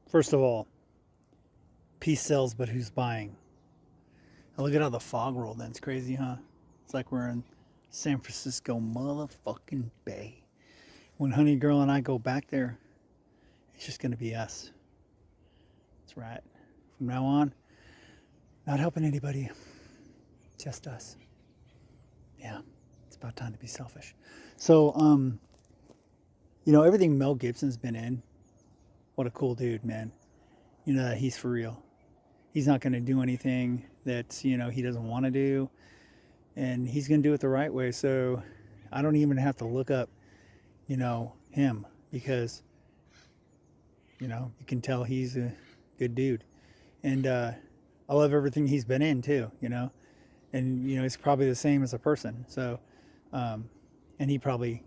First of all, peace sells, but who's buying? And look at how the fog rolled in. It's crazy, huh? It's like we're in San Francisco motherfucking Bay. When Honey Girl and I go back there, it's just going to be us. That's right. From now on, not helping anybody, just us. Yeah, it's about time to be selfish. So, everything Mel Gibson's been in, what a cool dude, man. You know that he's for real. He's not going to do anything that, he doesn't want to do. And he's going to do it the right way. So I don't even have to look up, him because, you can tell he's a good dude. And I love everything he's been in too, And, he's probably the same as a person. So, and he probably,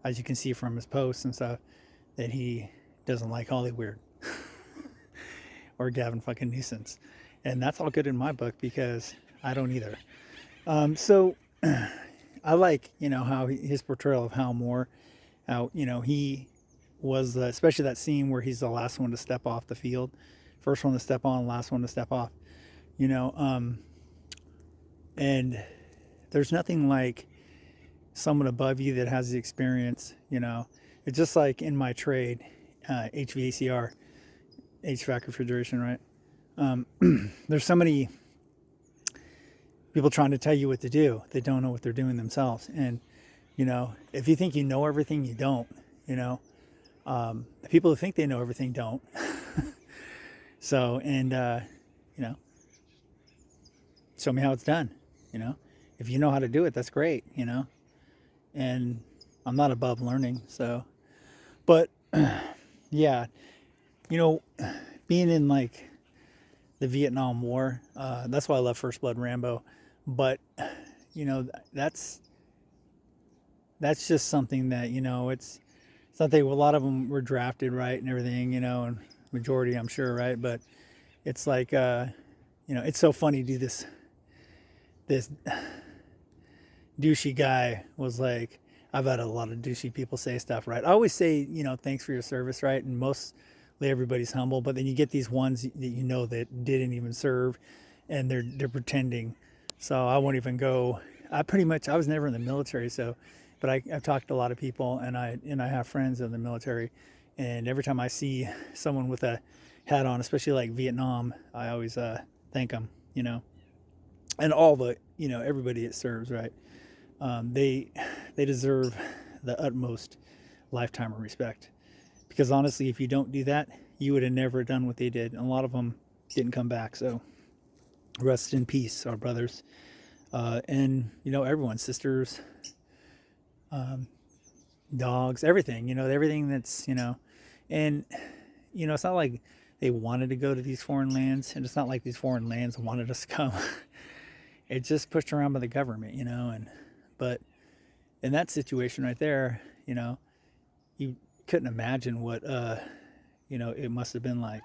as you can see from his posts and stuff, that he doesn't like Hollywood or Gavin fucking Newsom. And that's all good in my book because I don't either. So I like, how his portrayal of Hal Moore, how, he was, especially that scene where he's the last one to step off the field, first one to step on, last one to step off, and there's nothing like someone above you that has the experience, It's just like in my trade, HVACR, HVAC refrigeration, right? There's so many people trying to tell you what to do. They don't know what they're doing themselves. And, if you think you know everything, you don't, the people who think they know everything don't. So, and, show me how it's done, if you know how to do it, that's great, and I'm not above learning. So, but yeah, being in like the Vietnam War, that's why I love First Blood Rambo. But, that's just something that, it's something, a lot of them were drafted, right, and everything, and majority, I'm sure, right, but it's like, it's so funny to do this douchey guy was like, I've had a lot of douchey people say stuff, right? I always say, thanks for your service, right, and mostly everybody's humble, but then you get these ones that that didn't even serve, and they're pretending. So I won't even go. I was never in the military, so, but I've talked to a lot of people, and I have friends in the military, and every time I see someone with a hat on, especially like Vietnam, I always thank them, and all the everybody it serves, right? They deserve the utmost lifetime of respect, because honestly, if you don't do that, you would have never done what they did, and a lot of them didn't come back. So rest in peace, our brothers, and everyone, sisters, dogs, everything, everything that's, and it's not like they wanted to go to these foreign lands, and it's not like these foreign lands wanted us to come. It's just pushed around by the government, but in that situation right there, you couldn't imagine what, it must have been like.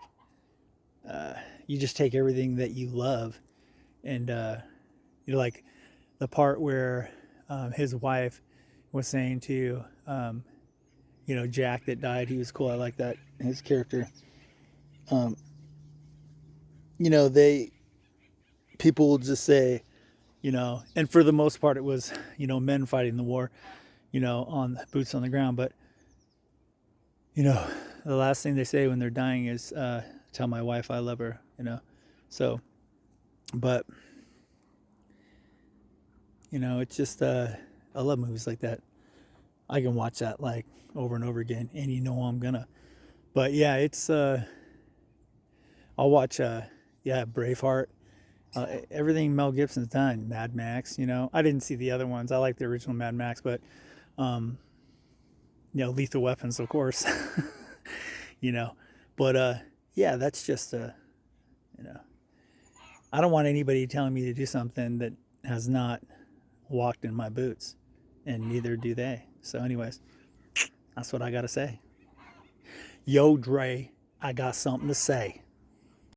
You just take everything that you love, and like the part where his wife was saying to Jack that died, he was cool. I like that, his character. They people will just say, and for the most part, it was men fighting the war, on boots on the ground. But the last thing they say when they're dying is, tell my wife I love her, So, but it's just I love movies like that. I can watch that like over and over again, and I'm gonna. But yeah, it's I'll watch Braveheart. Everything Mel Gibson's done, Mad Max. I didn't see the other ones. I like the original Mad Max, but Lethal Weapons, of course. But yeah, that's just I don't want anybody telling me to do something that has not walked in my boots, and neither do they. So, anyways, that's what I gotta say. Yo, Dre, I got something to say.